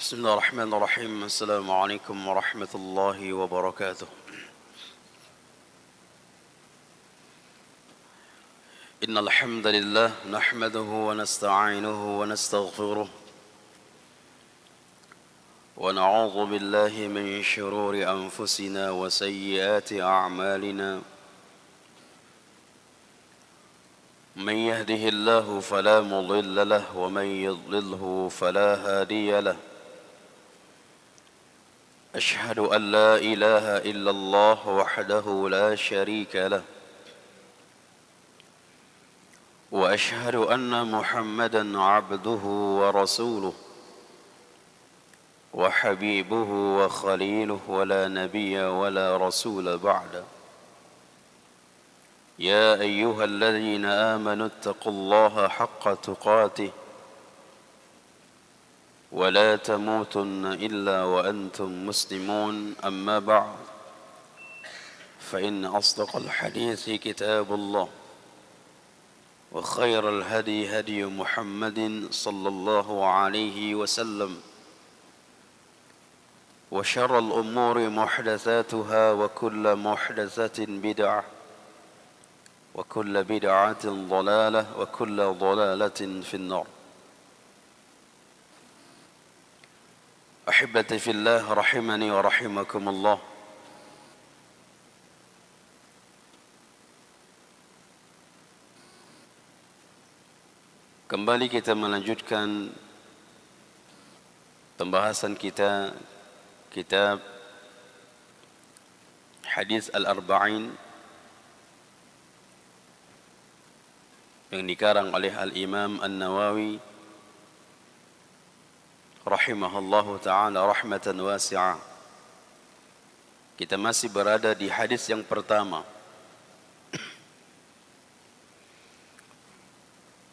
بسم الله الرحمن الرحيم. السلام عليكم ورحمة الله وبركاته. إن الحمد لله نحمده ونستعينه ونستغفره ونعوذ بالله من شرور أنفسنا وسيئات أعمالنا. من يهده الله فلا مضل له ومن يضلله فلا هادي له. أشهد أن لا إله إلا الله وحده لا شريك له وأشهد أن محمدا عبده ورسوله وحبيبه وخليله ولا نبي ولا رسول بعده. يا أيها الذين آمنوا اتقوا الله حق تقاته ولا تموتن إلا وأنتم مسلمون. أما بعد فإن أصدق الحديث كتاب الله وخير الهدي هدي محمد صلى الله عليه وسلم وشر الأمور محدثاتها وكل محدثة بدعة وكل بدعة ضلالة وكل ضلالة في النار. أحبتي في الله رحمني ورحمكم الله. Kembali kita melanjutkan pembahasan kita kitab Hadis Al-Arba'in yang dikarang oleh Al-Imam An-Nawawi rahimahullahu ta'ala rahmatan wasi'ah. Kita masih berada di hadis yang pertama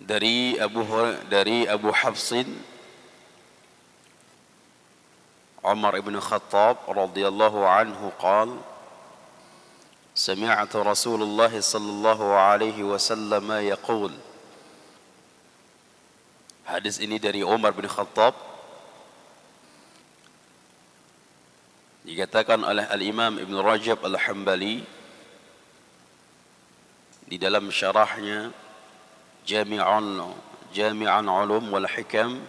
dari Abu Hafsin Umar ibn Khattab radhiyallahu anhu qala sami'tu Rasulullah sallallahu alaihi wasallam yaqul. Hadis ini dari Umar bin Khattab dikatakan oleh Al-Imam Ibn Rajab Al-Hambali di dalam syarahnya Jami'an Ulum wal Hikam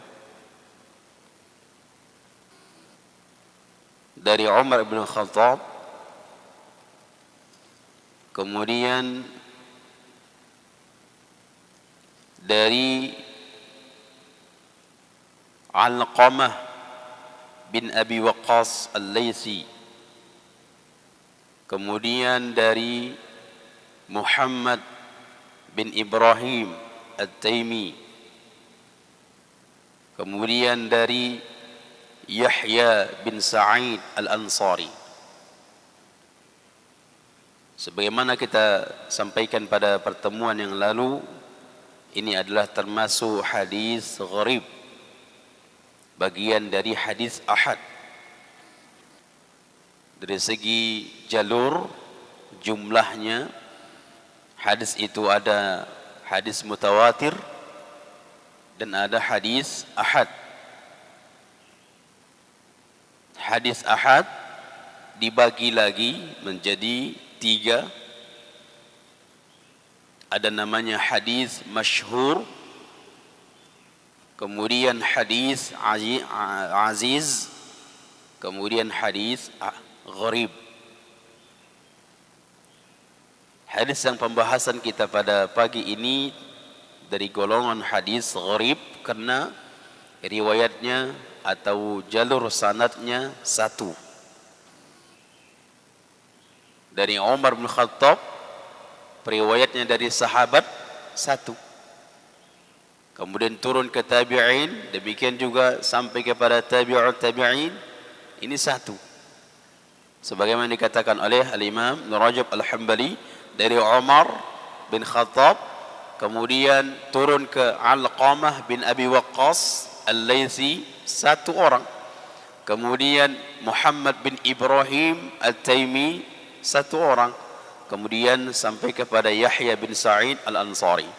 dari Umar bin Khattab. Kemudian dari Alqamah bin Abi Waqqas Al-Laythi. Kemudian dari Muhammad bin Ibrahim At-Taimi. Kemudian dari Yahya bin Sa'id Al-Ansari. Sebagaimana kita sampaikan pada pertemuan yang lalu, ini adalah termasuk hadis gharib, bagian dari hadis ahad. Dari segi jalur jumlahnya, hadis itu ada hadis mutawatir dan ada hadis ahad. Hadis ahad dibagi lagi menjadi 3. Ada namanya hadis masyhur, kemudian hadis aziz, kemudian hadis gharib. Hadis yang pembahasan kita pada pagi ini dari golongan hadis gharib karena riwayatnya atau jalur sanadnya satu. Dari Umar bin Khattab, riwayatnya dari sahabat satu. Kemudian turun ke tabi'in, demikian juga sampai kepada tabi'ut tabi'in, ini satu. Sebagaimana dikatakan oleh Al-Imam Ibn Rajab Al-Hambali, dari Umar bin Khattab, kemudian turun ke Alqamah bin Abi Waqqas Al-Laythi, satu orang. Kemudian Muhammad bin Ibrahim At-Taimi, satu orang. Kemudian sampai kepada Yahya bin Sa'id Al-Ansari.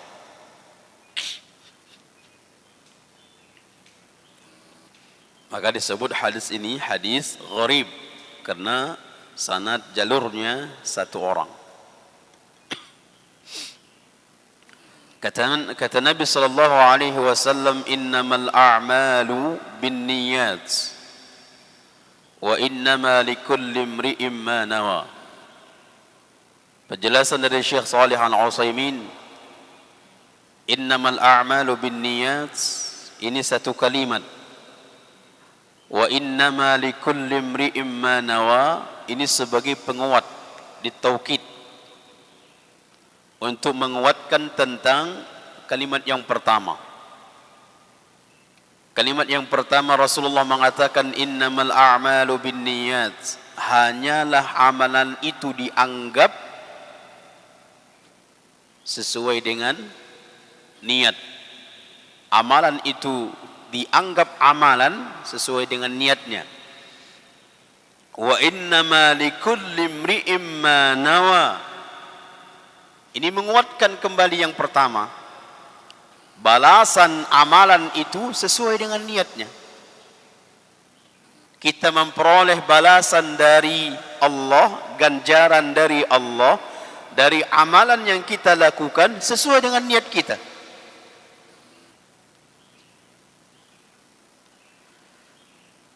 Maka disebut hadis ini hadis gharib karena sanad jalurnya satu orang. Kata Nabi sallallahu alaihi wasallam, innamal a'malu binniyat wa innama likulli imri'in ma nawa. Penjelasan dari Syekh Shalih Al-Utsaimin, innamal a'malu binniyat, ini satu kalimat. Wa innama likulli imri'in ma nawa, ini sebagai penguat, ditaukid untuk menguatkan tentang kalimat yang pertama. Kalimat yang pertama Rasulullah mengatakan innamal a'malu binniyat, hanyalah amalan itu dianggap sesuai dengan niat. Amalan itu dianggap amalan sesuai dengan niatnya. Wa innama likulli imri'in ma nawa, ini menguatkan kembali yang pertama. Balasan amalan itu sesuai dengan niatnya. Kita memperoleh balasan dari Allah, ganjaran dari Allah, dari amalan yang kita lakukan sesuai dengan niat kita.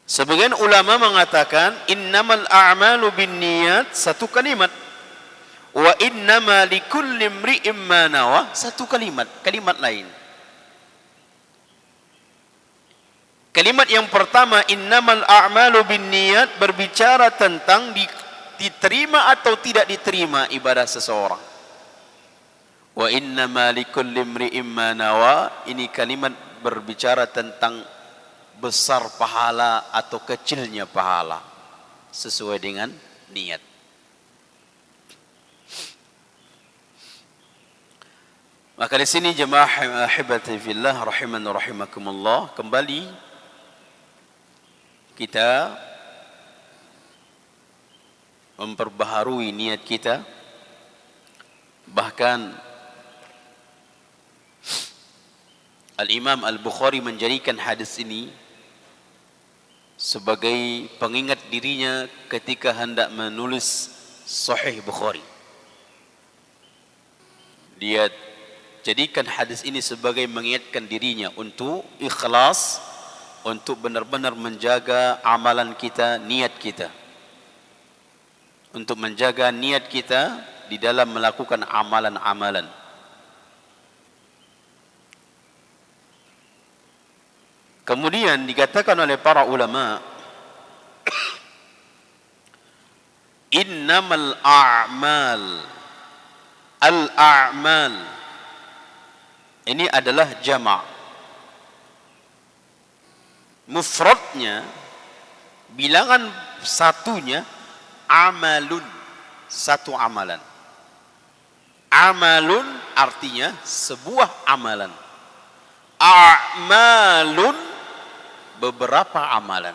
Sebagian ulama mengatakan innamal a'malu binniyat, satu kalimat. Wa innama likulli imri'in ma nawa, satu kalimat, kalimat lain. Kalimat yang pertama innamal a'malu binniyat berbicara tentang diterima atau tidak diterima ibadah seseorang. Wa innama likulli imri'in ma nawa, ini kalimat berbicara tentang besar pahala atau kecilnya pahala sesuai dengan niat. Maka di sini jemaah ahibati fillah rahiman rahimakumullah, kembali kita memperbaharui niat kita. Bahkan Al-Imam Al-Bukhari menjadikan hadis ini sebagai pengingat dirinya ketika hendak menulis Sahih Bukhari. Dia jadikan hadis ini sebagai mengingatkan dirinya untuk ikhlas, untuk benar-benar menjaga amalan kita, niat kita. Untuk menjaga niat kita di dalam melakukan amalan-amalan. Kemudian dikatakan oleh para ulama, innamal a'mal, al-a'mal, ini adalah jama'. Mufradnya, bilangan satunya amalun, satu amalan. Amalun artinya sebuah amalan. A'malun, beberapa amalan.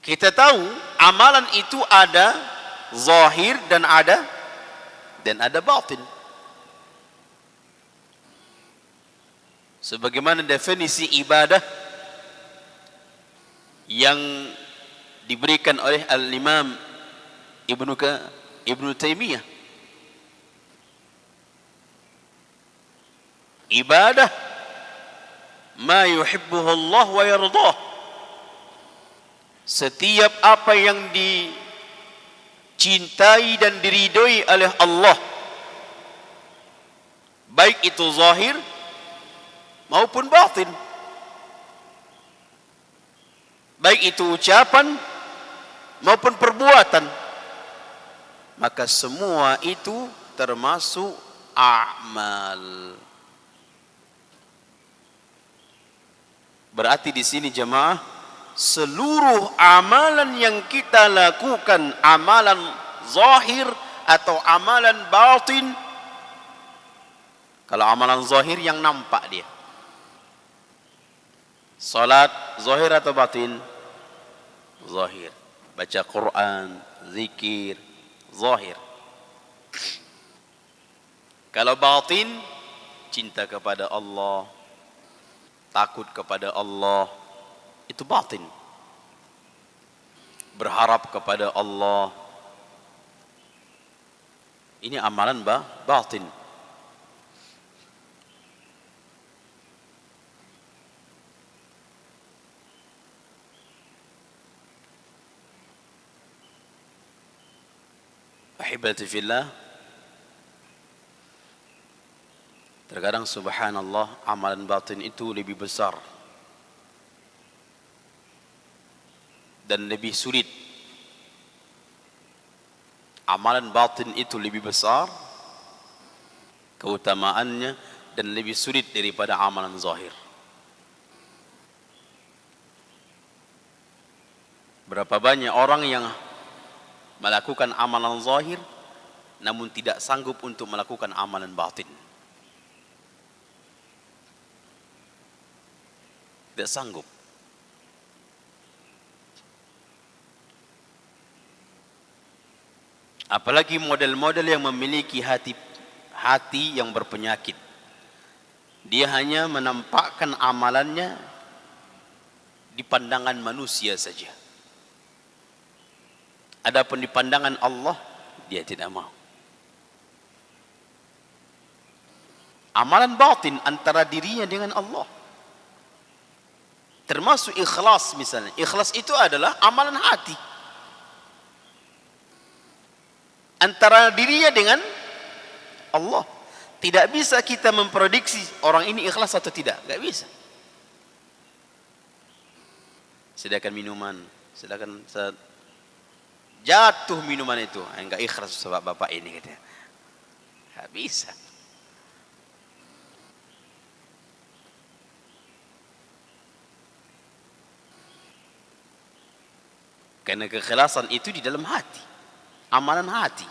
Kita tahu amalan itu ada zahir dan ada batin. Sebagaimana definisi ibadah yang diberikan oleh Al-Imam Ibnu Taimiyah. Ibadah ma yuhibbuhu Allah wa yardah. Setiap apa yang dicintai dan diridhoi oleh Allah, baik itu zahir maupun batin, baik itu ucapan maupun perbuatan, maka semua itu termasuk a'mal. Berarti di sini jemaah, seluruh amalan yang kita lakukan, amalan zahir atau amalan batin. Kalau amalan zahir yang nampak dia, salat zahir atau batin? Zahir. Baca Quran, zikir, zahir. Kalau batin, cinta kepada Allah, takut kepada Allah, itu batin. Berharap kepada Allah, ini amalan batin. Ahibati fillah, terkadang subhanallah amalan batin itu lebih besar dan lebih sulit. Amalan batin itu lebih besar keutamaannya dan lebih sulit daripada amalan zahir. Berapa banyak orang yang melakukan amalan zahir namun tidak sanggup untuk melakukan amalan batin. Tidak sanggup. Apalagi model-model yang memiliki hati yang berpenyakit. Dia hanya menampakkan amalannya di pandangan manusia saja. Adapun di pandangan Allah, dia tidak mau. Amalan batin antara dirinya dengan Allah. Termasuk ikhlas misalnya. Ikhlas itu adalah amalan hati. Antara dirinya dengan Allah. Tidak bisa kita memprediksi orang ini ikhlas atau tidak. Tidak bisa. Sediakan minuman. Silakan jatuh minuman itu. Enggak ikhlas sebab bapak ini. Tidak bisa. Karena keikhlasan itu di dalam hati. Amalan hati.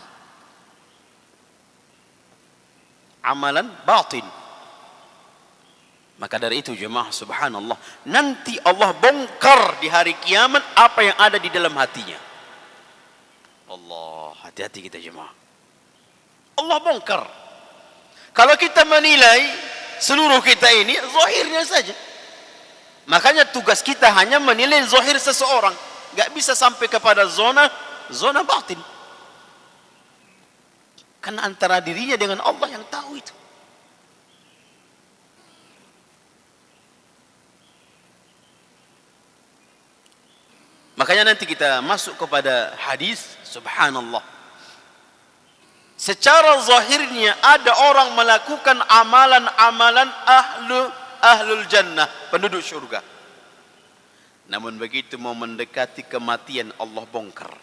Amalan batin. Maka dari itu jemaah subhanallah, nanti Allah bongkar di hari kiamat apa yang ada di dalam hatinya. Allah, hati-hati kita jemaah. Allah bongkar. Kalau kita menilai seluruh kita ini zahirnya saja. Makanya tugas kita hanya menilai zahir seseorang. Enggak bisa sampai kepada zona batin. Karena antara dirinya dengan Allah yang tahu itu. Makanya nanti kita masuk kepada hadis, subhanallah. Secara zahirnya ada orang melakukan amalan-amalan ahlul jannah, penduduk syurga. Namun begitu mau mendekati kematian, Allah bongkar.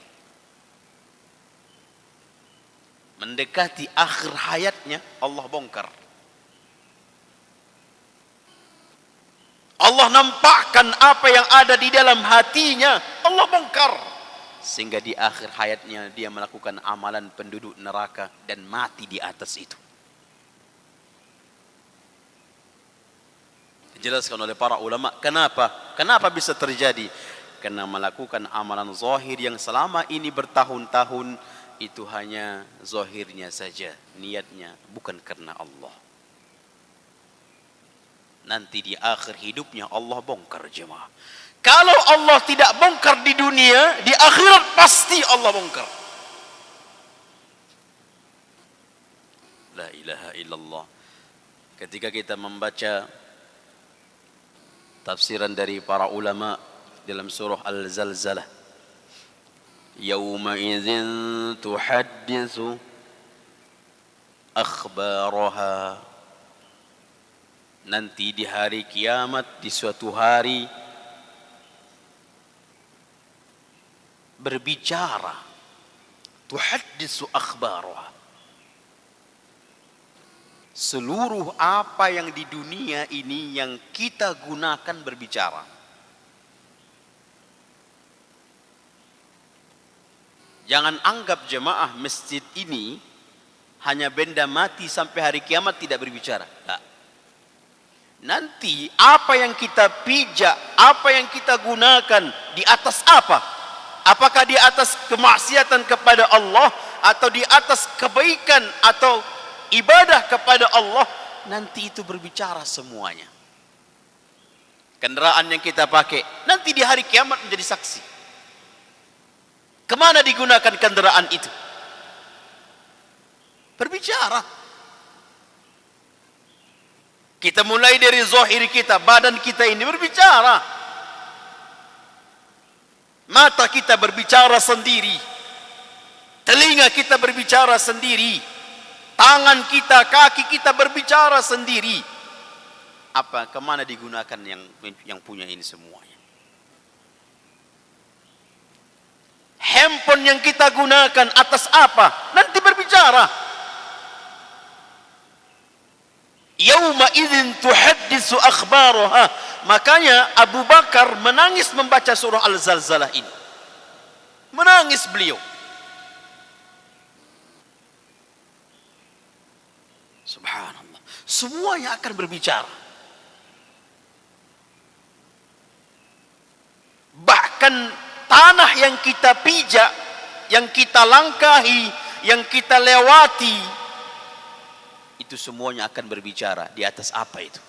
Mendekati akhir hayatnya, Allah bongkar. Allah nampakkan apa yang ada di dalam hatinya, Allah bongkar. Sehingga di akhir hayatnya dia melakukan amalan penduduk neraka dan mati di atas itu. Dijelaskan oleh para ulama, kenapa bisa terjadi? Karena melakukan amalan zahir yang selama ini bertahun-tahun itu hanya zahirnya saja, niatnya bukan karena Allah. Nanti di akhir hidupnya Allah bongkar jemaah. Kalau Allah tidak bongkar di dunia, di akhirat pasti Allah bongkar. La ilaha illallah. Ketika kita membaca tafsiran dari para ulama dalam surah Al-Zalzalah, yauma idzin tuhaddisu akhbaraha, nanti di hari kiamat, di suatu hari berbicara, tuhaddisu akhbaraha, seluruh apa yang di dunia ini yang kita gunakan berbicara. Jangan anggap jemaah masjid ini hanya benda mati sampai hari kiamat tidak berbicara. Tak. Nanti apa yang kita pijak, apa yang kita gunakan di atas apa? Apakah di atas kemaksiatan kepada Allah atau di atas kebaikan atau ibadah kepada Allah, nanti itu berbicara semuanya. Kendaraan yang kita pakai nanti di hari kiamat menjadi saksi. Kemana digunakan kendaraan itu? Berbicara. Kita mulai dari zahir kita, badan kita ini berbicara. Mata kita berbicara sendiri. Telinga kita berbicara sendiri. Tangan kita, kaki kita berbicara sendiri. Apa, kemana digunakan yang punya ini semuanya? Handphone yang kita gunakan atas apa? Nanti berbicara. Yauma idzin tuhaddisu akhbaraha. Makanya Abu Bakar menangis membaca surah Al-Zalzalah ini. Menangis beliau. Subhanallah. Semuanya akan berbicara. Bahkan tanah yang kita pijak, yang kita langkahi, yang kita lewati, itu semuanya akan berbicara. Di atas apa itu?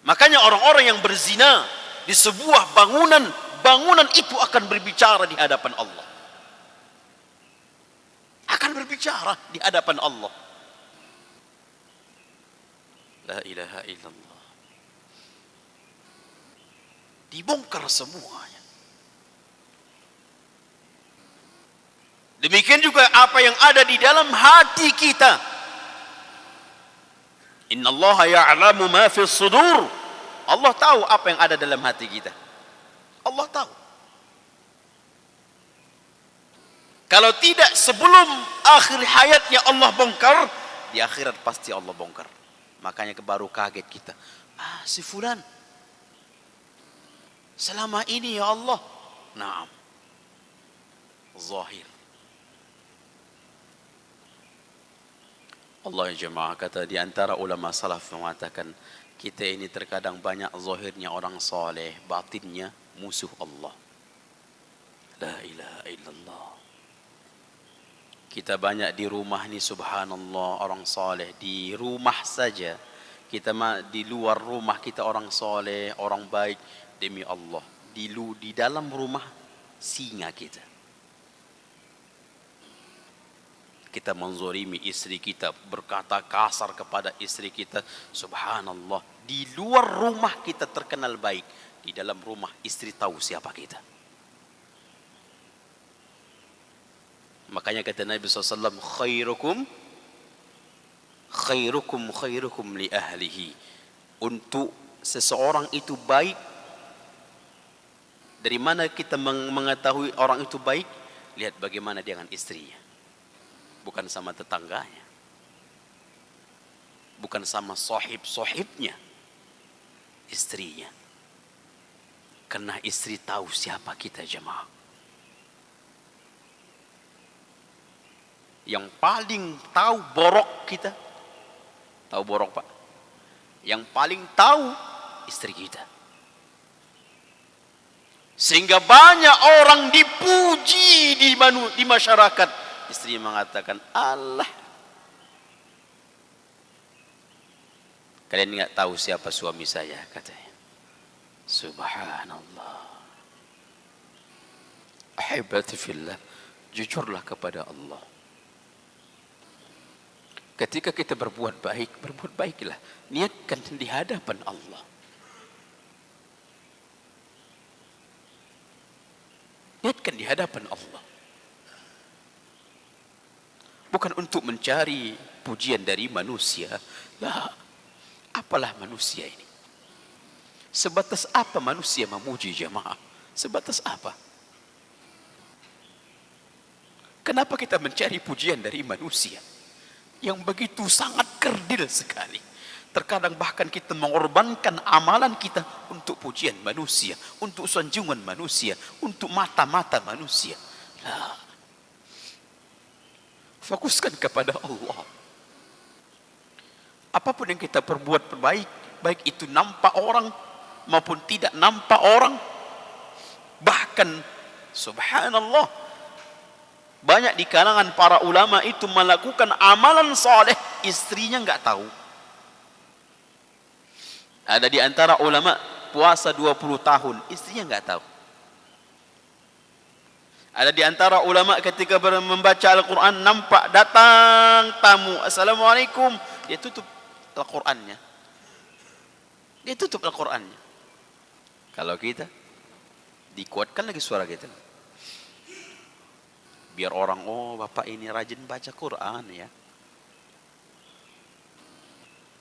Makanya orang-orang yang berzina di sebuah bangunan, bangunan itu akan berbicara di hadapan Allah. Akan berbicara di hadapan Allah. La ilaha illallah. Dibongkar semuanya. Demikian juga apa yang ada di dalam hati kita. Innallaha ya'lamu ma fis sudur. Allah tahu apa yang ada dalam hati kita. Allah tahu. Kalau tidak sebelum akhir hayatnya Allah bongkar, di akhirat pasti Allah bongkar. Makanya baru kaget kita. Ah, si fulan selama ini ya Allah. Naam. Zahir. Allah ya jemaah, kata di antara ulama salaf mengatakan, kita ini terkadang banyak zahirnya orang soleh, batinnya musuh Allah. La ilaha illallah. Kita banyak di rumah ni subhanallah orang soleh, di rumah saja. Kita di luar rumah kita orang soleh, orang baik, demi Allah. Di dalam rumah singa kita. Kita menzolimi istri kita, berkata kasar kepada istri kita, subhanallah. Di luar rumah kita terkenal baik, di dalam rumah istri tahu siapa kita. Makanya kata Nabi SAW, khairukum li ahlihi. Untuk seseorang itu baik, dari mana kita mengetahui orang itu baik? Lihat bagaimana dia dengan istrinya. Bukan sama tetangganya, bukan sama sohibnya, istrinya. Karena istri tahu siapa kita jemaah. Yang paling tahu borok kita, tahu borok Pak? Yang paling tahu istri kita. Sehingga banyak orang dipuji di masyarakat. Istri mengatakan, Allah, kalian enggak tahu siapa suami saya, katanya. Subhanallah. Ahibati fillah, jujurlah kepada Allah. Ketika kita berbuat baiklah. Niatkan di hadapan Allah. Niatkan di hadapan Allah. Bukan untuk mencari pujian dari manusia. Lah, apalah manusia ini? Sebatas apa manusia memuji jemaah? Sebatas apa? Kenapa kita mencari pujian dari manusia? Yang begitu sangat kerdil sekali. Terkadang bahkan kita mengorbankan amalan kita untuk pujian manusia, untuk sanjungan manusia, untuk mata-mata manusia. Lah. Fokuskan kepada Allah. Apapun yang kita perbuat baik itu nampak orang maupun tidak nampak orang. Bahkan subhanallah, Banyak di kalangan para ulama itu melakukan amalan soleh, istrinya nggak tahu. Ada di antara ulama puasa 20 tahun, istrinya nggak tahu. Ada di antara ulama ketika membaca Al-Quran, nampak datang tamu, Assalamualaikum, dia tutup Al-Qurannya. Dia tutup Al-Qurannya. Kalau kita, dikuatkan lagi suara kita. Biar orang, oh bapak ini rajin baca Quran ya.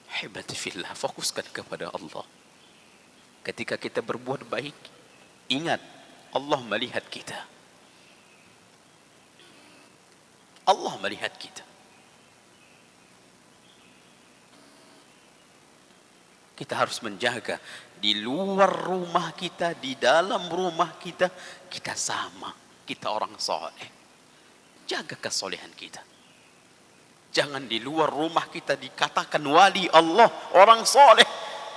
Hebati fillah, fokuskan kepada Allah. Ketika kita berbuat baik, ingat Allah melihat kita. Allah melihat kita. Kita harus menjaga di luar rumah kita, di dalam rumah kita, kita sama. Kita orang soleh. Jaga kesolehan kita. Jangan di luar rumah kita dikatakan wali Allah, orang soleh.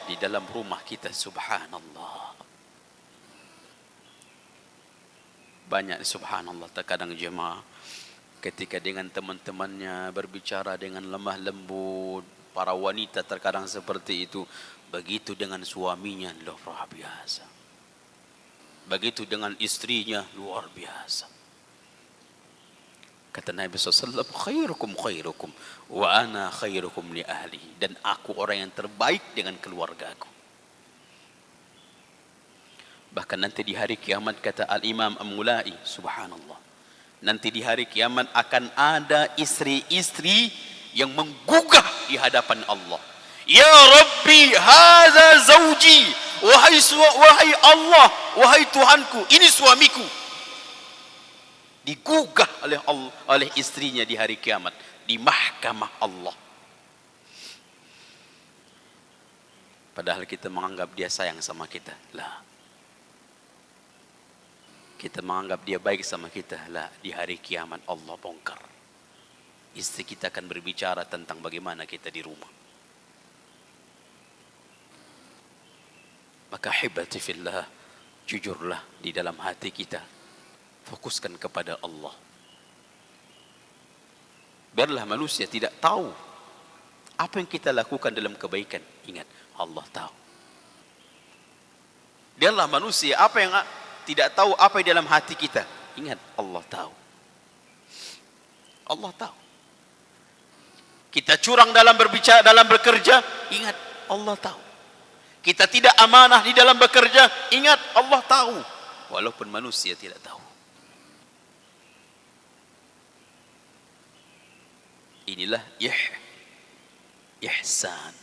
Di dalam rumah kita, subhanallah. Banyak subhanallah terkadang jemaah ketika dengan teman-temannya berbicara dengan lemah lembut, para wanita terkadang seperti itu. Begitu dengan suaminya, luar biasa. Begitu dengan istrinya, luar biasa. Kata Nabi SAW, khairukum khairukum wa ana khairukum li ahli. Dan aku orang yang terbaik dengan keluargaku. Bahkan nanti di hari kiamat, kata Al-Imam Al-Mulai, subhanallah, nanti di hari kiamat akan ada istri-istri yang menggugah di hadapan Allah. Ya Rabbi, hadza zawji, wahai Allah, wahai Tuhanku, ini suamiku. Digugah oleh Allah, oleh istrinya di hari kiamat, di mahkamah Allah. Padahal kita menganggap dia sayang sama kita. Lah. Kita menganggap dia baik sama kita. Lah, di hari kiamat Allah bongkar. Istri kita akan berbicara tentang bagaimana kita di rumah. Maka hibati fillah, jujurlah di dalam hati kita. Fokuskan kepada Allah. Biarlah manusia tidak tahu apa yang kita lakukan dalam kebaikan. Ingat, Allah tahu. Biarlah manusia apa yang tidak tahu apa yang dalam hati kita. Ingat, Allah tahu. Allah tahu. Kita curang dalam berbicara, dalam bekerja, ingat, Allah tahu. Kita tidak amanah di dalam bekerja, ingat, Allah tahu. Walaupun manusia tidak tahu. Inilah ihsan.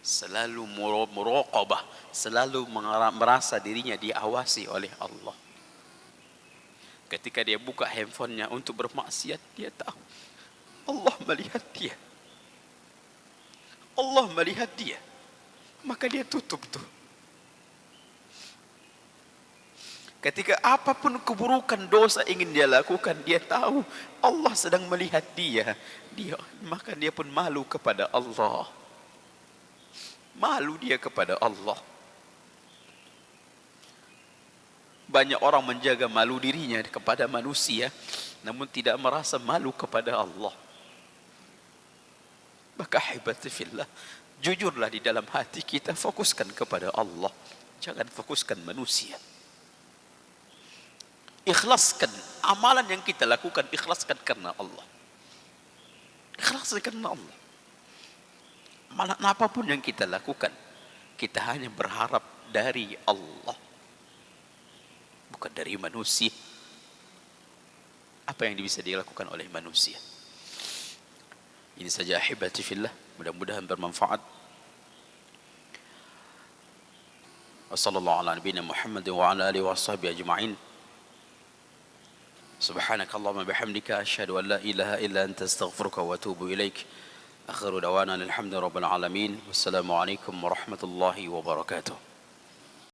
Selalu muraqabah, selalu merasa dirinya diawasi oleh Allah. Ketika dia buka handphonenya untuk bermaksiat, dia tahu Allah melihat dia. Allah melihat dia. Maka dia tutup tuh. Ketika apapun keburukan dosa ingin dia lakukan, dia tahu Allah sedang melihat dia. Maka dia pun malu kepada Allah. Malu dia kepada Allah. Banyak orang menjaga malu dirinya kepada manusia, namun tidak merasa malu kepada Allah. Maka hibati fillah, jujurlah di dalam hati kita, fokuskan kepada Allah. Jangan fokuskan manusia. Ikhlaskan amalan yang kita lakukan, ikhlaskan karena Allah. Ikhlaskan karena Allah. Amalan apapun yang kita lakukan, kita hanya berharap dari Allah, bukan dari manusia. Apa yang bisa dilakukan oleh manusia? Ini saja ahibati fillah, mudah-mudahan bermanfaat. Wassallallahu ala nabiyina Muhammad wa ala alihi washabihi ajma'in. Subhanakallahumma bihamdika asyhadu an la ilaha illa anta astaghfiruka wa atubu ilaik. Akhiru dawana alhamdulillahi rabbil alamin. Wassalamu alaikum warahmatullahi wabarakatuh.